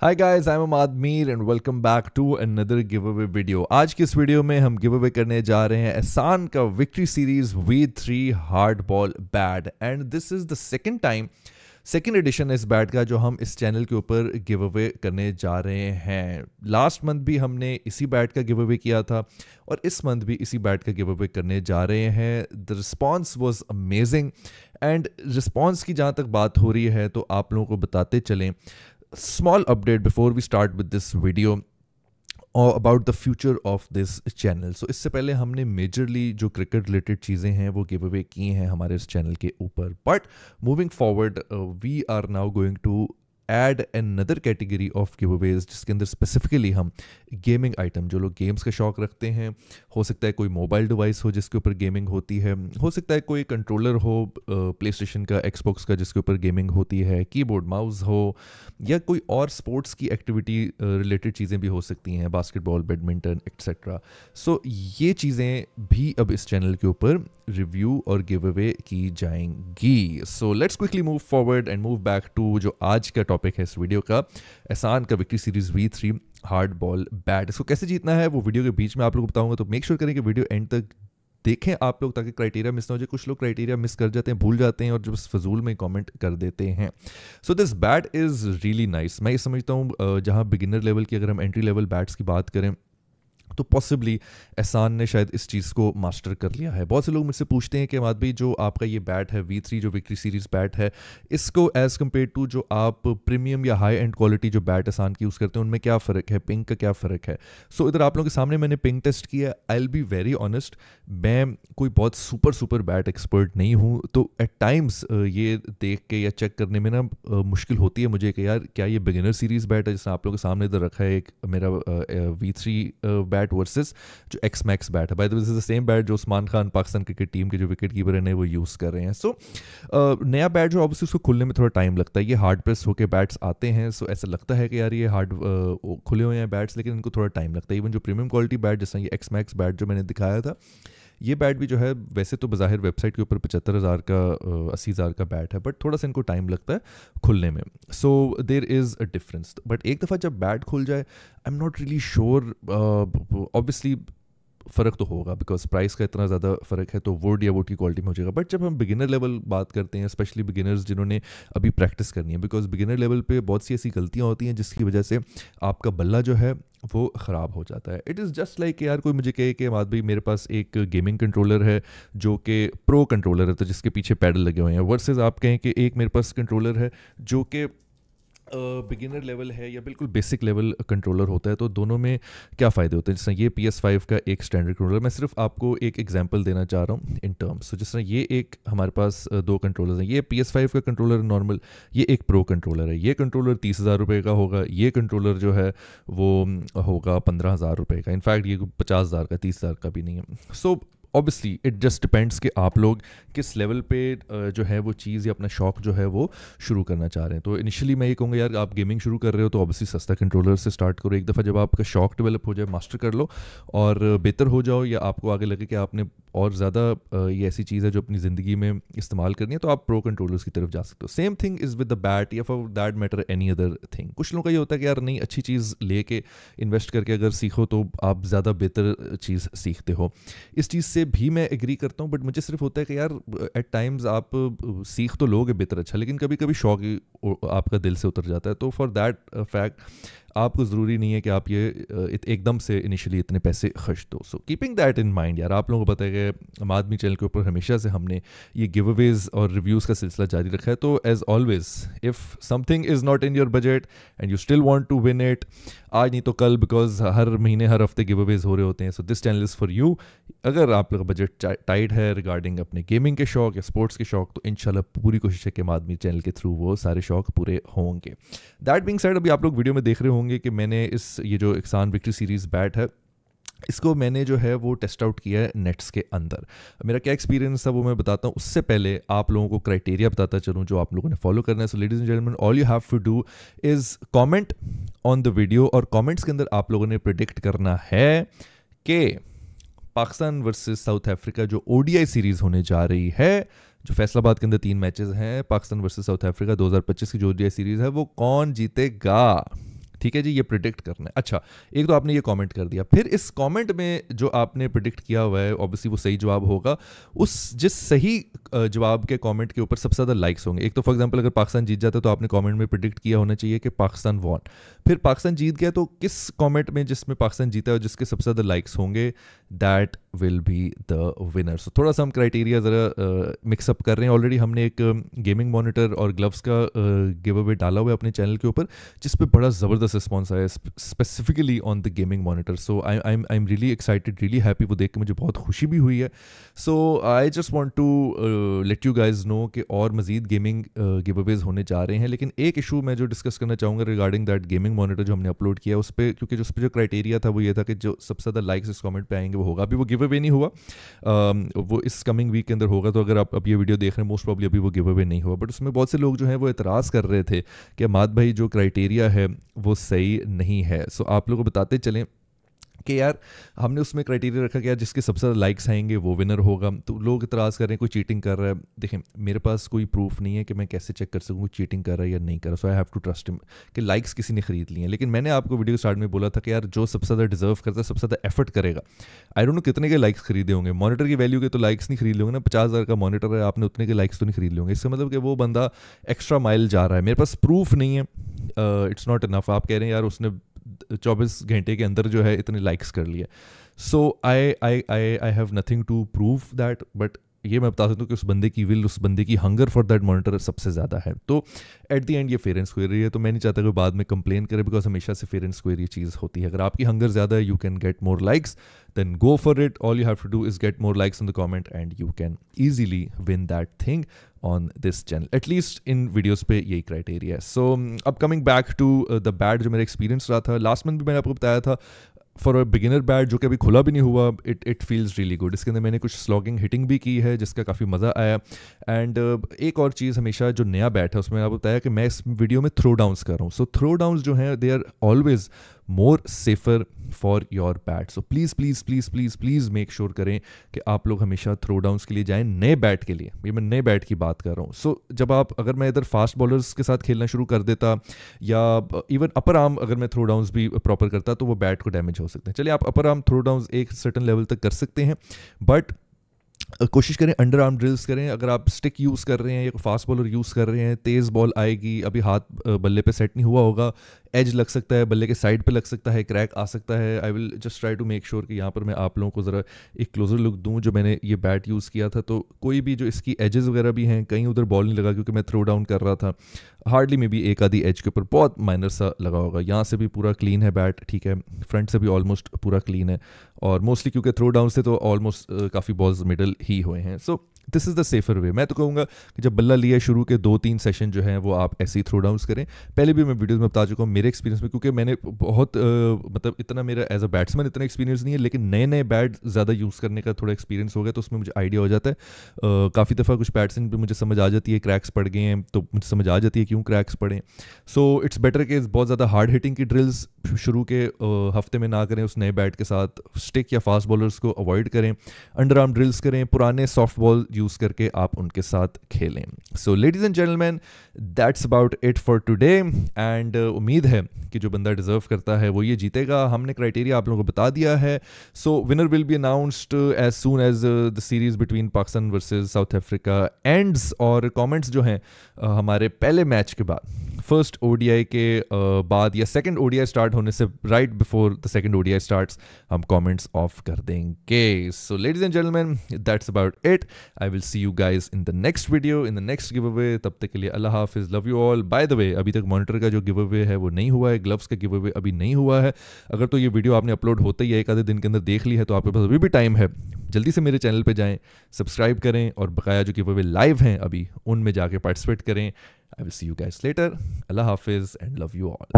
Hi guys, I am Amad Mir and welcome back to another giveaway video. आज की इस video में हम गिव अवे करने जा रहे हैं एहसान का victory series V3 hard ball bat and this is the second edition इस बैट का जो हम इस चैनल के ऊपर गिव अवे करने जा रहे हैं। लास्ट मंथ भी हमने इसी बैट का गिव अवे किया था और इस मंथ भी इसी बैट का गिव अवे करने जा रहे हैं। The response was amazing and response की जहाँ तक बात हो रही है तो आप लोगों को बताते चलें, small update before we start with this video about the future of this channel. So इससे पहले हमने मेजरली जो क्रिकेट रिलेटेड चीज़ें हैं वो गिव अवे की हैं हमारे इस चैनल के ऊपर, but moving forward we are now going to add another category of giveaways जिसके अंदर स्पेसिफिकली हम गेमिंग आइटम, जो लोग गेम्स का शौक रखते हैं, हो सकता है कोई मोबाइल डिवाइस हो जिसके ऊपर गेमिंग होती है, हो सकता है कोई कंट्रोलर हो प्ले स्टेशन का, एक्सबॉक्स का जिसके ऊपर गेमिंग होती है, कीबोर्ड माउस हो, या कोई और स्पोर्ट्स की एक्टिविटी रिलेटेड चीज़ें भी हो सकती हैं, बास्केटबॉल, बैडमिंटन एक्सेट्रा। सो ये चीज़ें भी अब इस चैनल के ऊपर रिव्यू और गिव अवे की जाएंगी। So let's quickly move forward and move back to जो आज का टॉपिक है इस वीडियो का, एहसान का victory series V3 hard ball bat. इसको कैसे जीतना है वो वीडियो के बीच में आप लोग को बताऊंगा, तो मेक श्योर करें कि वीडियो एंड तक देखें आप लोग, ताकि क्राइटेरिया मिस ना हो जाए। कुछ लोग क्राइटेरिया मिस कर जाते हैं, भूल जाते हैं और जो फजूल में कमेंट कर देते हैं। So this bat is really nice. मैं ये समझता हूँ जहाँ बिगिनर लेवल की अगर हम एंट्री लेवल बैट्स की बात करें तो पॉसिबली एहसान ने शायद इस चीज़ को मास्टर कर लिया है। बहुत से लोग मुझसे पूछते हैं कि अमाद भाई, जो आपका ये बैट है V3 जो विक्ट्री सीरीज़ बैट है, इसको एज़ कम्पेयर टू जो आप प्रीमियम या हाई एंड क्वालिटी जो बैट एहसान की यूज़ करते हैं उनमें क्या फ़र्क है, पिंग का क्या फ़र्क है। सो इधर आप लोगों के सामने मैंने पिंग टेस्ट किया। I will be very honest, मैं कोई बहुत सुपर बैट एक्सपर्ट नहीं हूँ, तो एट टाइम्स ये देख के या चेक करने में ना मुश्किल होती है मुझे कि यार क्या ये बिगिनर सीरीज़ बैट है, जैसे आप लोगों के सामने इधर रखा है एक मेरा V3 बैट वर्सेस जो एक्स मैक्स बैट है। By the way this is the same bat जो उस्मान खान पाकिस्तान क्रिकेट टीम के जो विकेट कीपर हैं वो यूज़ कर रहे हैं। सो नया बैट जो ऑब्वियसली उसको खुलने में थोड़ा टाइम लगता है। ये हार्ड प्रेस होकर बैट्स आते हैं, सो ऐसा लगता है कि यार ये हार्ड खुले हुए हैं बैट्स, लेकिन इनको थोड़ा टाइम लगता है। इवन जो प्रीमियम क्वालिटी बैट जैसा ये एक्स मैक्स बैट जो मैंने दिखाया था, ये बैट भी जो है वैसे तो बज़ाहिर वेबसाइट के ऊपर 75,000 का 80,000 का बैट है, बट थोड़ा सा इनको टाइम लगता है खुलने में। So there is a difference. But एक दफ़ा जब बैट खुल जाए, I am not really sure, obviously फ़र्क तो होगा बिकॉज प्राइस का इतना ज़्यादा फ़र्क है, तो वुड या वुड की क्वालिटी में हो जाएगा। बट जब हम बिगिनर लेवल बात करते हैं, स्पेशली बिगिनर्स जिन्होंने अभी प्रैक्टिस करनी है, बिकॉज बिगिनर लेवल पे बहुत सी ऐसी गलतियाँ होती हैं जिसकी वजह से आपका बल्ला जो है वो ख़राब हो जाता है। इट इज़ जस्ट लाइक यार कोई मुझे कहे कि अमाद भाई मेरे पास एक गेमिंग कंट्रोलर है जो कि प्रो कंट्रोलर है, तो जिसके पीछे पैडल लगे हुए हैं, वर्सेस आप कहें कि एक मेरे पास कंट्रोलर है जो कि बिगिनर लेवल है या बिल्कुल बेसिक लेवल कंट्रोलर होता है। तो दोनों में क्या फ़ायदे होते हैं। जिस तरह ये PS5 का एक स्टैंडर्ड कंट्रोलर, मैं सिर्फ आपको एक एग्जांपल देना चाह रहा हूँ इन टर्म्स। तो जिस तरह ये एक हमारे पास दो कंट्रोलर्स हैं, ये PS5 का कंट्रोलर नॉर्मल, ये एक प्रो कंट्रोलर है। ये कंट्रोलर 30,000 रुपये का होगा, ये कंट्रोलर जो है वो होगा 15,000 रुपये का। इनफैक्ट ये 50,000 का, 30,000 का भी नहीं है। So obviously it just depends कि आप लोग किस लेवल पे जो है वो चीज़ या अपना शौक जो है वो शुरू करना चाह रहे हैं। तो इनिशियली मैं ये कहूँगा यार आप गेमिंग शुरू कर रहे हो तो ऑब्वियसली सस्ता कंट्रोलर से स्टार्ट करो। एक दफ़ा जब आपका शौक डेवलप हो जाए, मास्टर कर लो और बेहतर हो जाओ, या आपको आगे लगे कि आपने और ज़्यादा ये ऐसी चीज़ है जो अपनी ज़िंदगी में इस्तेमाल करनी है, तो आप प्रो कंट्रोलर्स की तरफ जा सकते हो। Same thing is with the bat या for that matter any other thing. कुछ लोगों का ये होता है कि यार नहीं, अच्छी चीज़ लेके इन्वेस्ट करके अगर सीखो तो आप ज़्यादा बेहतर चीज़ सीखते हो। इस चीज़ से भी मैं एग्री करता हूँ, बट मुझे सिर्फ होता है कि यार एट टाइम्स आप सीख तो लोगे बेहतर अच्छा, लेकिन कभी कभी शौक ही आपका दिल से उतर जाता है। तो फॉर दैट फैक्ट आपको ज़रूरी नहीं है कि आप ये एकदम से इनिशियली इतने पैसे खर्च दो। So keeping that in mind, यार आप लोगों को पता है कि आदमी चैनल के ऊपर हमेशा से हमने ये गिव अवेज और रिव्यूज़ का सिलसिला जारी रखा है। तो as always if something is not in your budget and you still want to win it, आज नहीं तो कल, बिकॉज हर महीने हर हफ्ते गिव अवेज हो रहे होते हैं। So this channel is for you. अगर आप लोग का बजट टाइट है रिगार्डिंग अपने गेमिंग के शौक या स्पोर्ट्स के शौक, तो इंशाल्लाह पूरी कोशिश है कि आदमी चैनल के थ्रू वो सारे शौक पूरे होंगे। दैट बीइंग सेड, अभी आप लोग वीडियो में देख रहे होंगे कि मैंने ये जो एहसान विक्ट्री सीरीज़ बैट है, इसको मैंने जो है वो टेस्ट आउट किया है नेट्स के अंदर। मेरा क्या एक्सपीरियंस था वो मैं बताता हूँ। उससे पहले आप लोगों को क्राइटेरिया बताता चलूँ जो आप लोगों ने फॉलो करना है। So ladies and gentleman, all you have to do is comment on the video, और कमेंट्स के अंदर आप लोगों ने प्रेडिक्ट करना है कि पाकिस्तान वर्सेस साउथ अफ्रीका जो ODI सीरीज़ होने जा रही है, जो फैसलाबाद के अंदर 3 मैचेस हैं, पाकिस्तान वर्सेस साउथ अफ्रीका 2025 की जो ODI सीरीज़ है, वो कौन जीतेगा। ठीक है जी, ये प्रिडिक्ट करना है। अच्छा, एक तो आपने ये कमेंट कर दिया, फिर इस कमेंट में जो आपने प्रिडिक्ट किया हुआ है ऑब्वियसली वो सही जवाब होगा। उस जिस सही जवाब के कमेंट के ऊपर सबसे ज़्यादा लाइक्स होंगे। एक तो फॉर एग्जांपल अगर पाकिस्तान जीत जाता है तो आपने कमेंट में प्रिडिक्ट किया होना चाहिए कि पाकिस्तान वॉन। फिर पाकिस्तान जीत गया तो किस कमेंट में जिसमें पाकिस्तान जीता है और जिसके सबसे ज़्यादा लाइक्स होंगे, that will be the winner. So थोड़ा सा हम क्राइटेरिया ज़रा मिक्सअप कर रहे हैं। ऑलरेडी हमने एक गेमिंग मॉनिटर और ग्लव्स का गिव अवे डाला हुआ है अपने चैनल के ऊपर, जिस पे बड़ा ज़बरदस्त रिस्पॉन्स आया specifically on the gaming monitor. So I am really excited, really happy, वो देख के मुझे बहुत खुशी भी हुई है। So I just want to let you guys know कि और मज़ीद गेमिंग गिव अवेज होने जा रहे हैं। लेकिन एक इशू मैं जो डिस्कस करना चाहूँगा रिगार्डिंग दैट गेमिंग मॉनिटर जो हमने अपलोड किया उस पर, क्योंकि उस पर जो क्राइटेरिया था वो ये था कि जो सबसे ज़्यादा लाइक्स इस कमेंट पे आएंगे वो होगा। अभी वो गिव अवे नहीं हुआ, वो इस कमिंग वीक के अंदर होगा। तो अगर आप अब ये वीडियो देख रहे हैं मोस्ट प्रॉब्ली अभी वो गिव अवे नहीं हुआ, बट उसमें बहुत से लोग जो हैं वो एतराज़ कर रहे थे कि माद भाई जो क्राइटेरिया है वो सही नहीं है। सो आप लोगों को बताते चलें कि यार हमने उसमें क्राइटेरिया रखा कि यार जिसके सबसे ज़्यादा लाइक्स आएंगे वो विनर होगा। तो लोग इतराज़ कर रहे हैं कोई चीटिंग कर रहा है। देखें, मेरे पास कोई प्रूफ नहीं है कि मैं कैसे चेक कर सकूँ कोई चीटिंग कर रहा है या नहीं कर रहा। So I have to trust him कि लाइक्स किसी ने खरीद लिए हैं। लेकिन मैंने आपको वीडियो स्टार्ट में बोला था कि यार जो सबसे ज़्यादा डिजर्व करता है, सबसे ज़्यादा एफर्ट करेगा, आई डोंट नो कितने के लाइक्स खरीदे होंगे। मॉनिटर की वैल्यू के तो लाइक्स नहीं खरीद लोगे ना। 50,000 का मॉनिटर है, आपने उतने के लाइक्स तो नहीं खरीद लोगे। इसका मतलब कि वो बंदा एक्स्ट्रा माइल जा रहा है। मेरे पास प्रूफ नहीं है, इट्स नॉट इनफ। आप कह रहे हैं यार उसने 24 घंटे के अंदर जो है इतने लाइक्स कर लिए। So I have nothing to prove that, but ये मैं बता सकता हूँ कि उस बंदे की विल, उस बंदे की हंगर फॉर दैट मॉनिटर सबसे ज़्यादा है। तो एट द एंड ये फेयर एंड स्क्वेयर है। तो मैं नहीं चाहता कि बाद में कंप्लेन करे, बिकॉज हमेशा से फेयर एंड स्क्वेयर ये चीज़ होती है। अगर आपकी हंगर ज़्यादा है, you can get more likes, then go for it. All you have to do is get more likes in the comment and you can easily win that thing on this channel. At least in videos पे यही criteria है। So अब coming back to the bad जो मेरा experience रहा था, last month भी मैंने आपको बताया था फॉर अ बिगिनर बैट जो कि अभी खुला भी नहीं हुआ, इट फील्स रियली गुड। इसके अंदर मैंने कुछ स्लॉगिंग हिटिंग भी की है जिसका काफ़ी मज़ा आया। एंड एक और चीज़, हमेशा जो नया बैट है उसमें आपको बताया कि मैं इस वीडियो में थ्रो डाउन्स कर रहा हूँ। सो थ्रो डाउन्स जो हैं they are always more safer for your bat. So please please please please please make sure करें कि आप लोग हमेशा थ्रो डाउन्स के लिए जाएं, नए बैट के लिए। ये मैं नए बैट की बात कर रहा हूँ। सो जब आप, अगर मैं इधर फास्ट बॉलर्स के साथ खेलना शुरू कर देता या इवन अपर आर्म अगर मैं थ्रो डाउन्स भी प्रॉपर करता तो वो बैट को डैमेज हो सकते हैं। चलिए, आप अपर आर्म थ्रो डाउन्स एक सर्टन लेवल तक कर सकते हैं, बट कोशिश करें अंडर आर्म ड्रिल्स करें। अगर आप स्टिक यूज़ कर रहे हैं या फास्ट बॉलर यूज़ कर रहे हैं, तेज़ बॉल आएगी, अभी हाथ बल्ले पे सेट नहीं हुआ होगा, एज लग सकता है, बल्ले के साइड पे लग सकता है, क्रैक आ सकता है। I will just try to make sure कि यहाँ पर मैं आप लोगों को ज़रा एक क्लोजर लुक दूँ। जो मैंने ये बैट यूज़ किया था, तो कोई भी जो इसकी एजेस वगैरह भी हैं, कहीं उधर बॉल नहीं लगा क्योंकि मैं थ्रो डाउन कर रहा था। हार्डली मे बी एक आधी एज के ऊपर बहुत माइनर सा लगा होगा। यहाँ से भी पूरा क्लीन है बैट, ठीक है, फ्रंट से भी ऑलमोस्ट पूरा क्लीन है। और मोस्टली क्योंकि थ्रो डाउन से तो ऑलमोस्ट काफ़ी बॉल्स मिडल ही हुए हैं। So this is the safer way. मैं तो कहूँगा कि जब बल्ला लिया शुरू के 2-3 सेशन जो हैं वो आप ऐसे ही थ्रो डाउन्स करें। पहले भी मैं वीडियोस में बता चुका हूँ मेरे एक्सपीरियंस में, क्योंकि मैंने बहुत मतलब इतना मेरा एज अ बैट्समैन इतना एक्सपीरियंस नहीं है, लेकिन नए नए बैट ज़्यादा यूज़ करने का थोड़ा एक्सपीरियंस हो गया, तो उसमें मुझे आइडिया हो जाता है। काफ़ी दफ़ा कुछ बैट्समैन पर मुझे समझ आ जाती है क्रैक्स पड़ गए हैं, तो मुझे समझ आ जाती है क्यों क्रैक्स पड़े। सो इट्स बेटर कि बहुत ज़्यादा हार्ड हिटिंग की ड्रिल्स शुरू के हफ्ते में ना करें उस नए बैट के साथ। स्टिक या फास्ट बॉलर्स को अवॉइड करें, अंडर आर्म ड्रिल्स करें, पुराने सॉफ्ट बॉल यूज़ करके आप उनके साथ खेलें। सो ladies and gentleman, that's about it for today. And उम्मीद है कि जो बंदा डिजर्व करता है वो ये जीतेगा। हमने क्राइटेरिया आप लोगों को बता दिया है। So winner will be announced as soon as the series between Pakistan versus South Africa ends. और कमेंट्स जो हैं हमारे पहले मैच के बाद, फर्स्ट ओडीआई के बाद या सेकंड ओडीआई स्टार्ट होने से right before the second ODI starts, हम कमेंट्स ऑफ कर देंगे। So ladies and gentleman, that's about it. I will see you guys in the next video, in the next give away. तब तक के लिए अल्लाह हाफिज़, love you all. By the way, अभी तक मॉनिटर का जो गिव अवे है वो नहीं हुआ है, ग्लव्स का गिव अवे अभी नहीं हुआ है। अगर तो ये वीडियो आपने अपलोड होते ही एक आधे दिन के अंदर देख ली है तो आपके पास अभी भी टाइम है, जल्दी से मेरे चैनल पे जाएं, सब्सक्राइब करें और बकाया जो गिव अवे लाइव हैं अभी उनमें जाके पार्टिसिपेट करें। I will see you guys later. Allah Hafiz and love you all.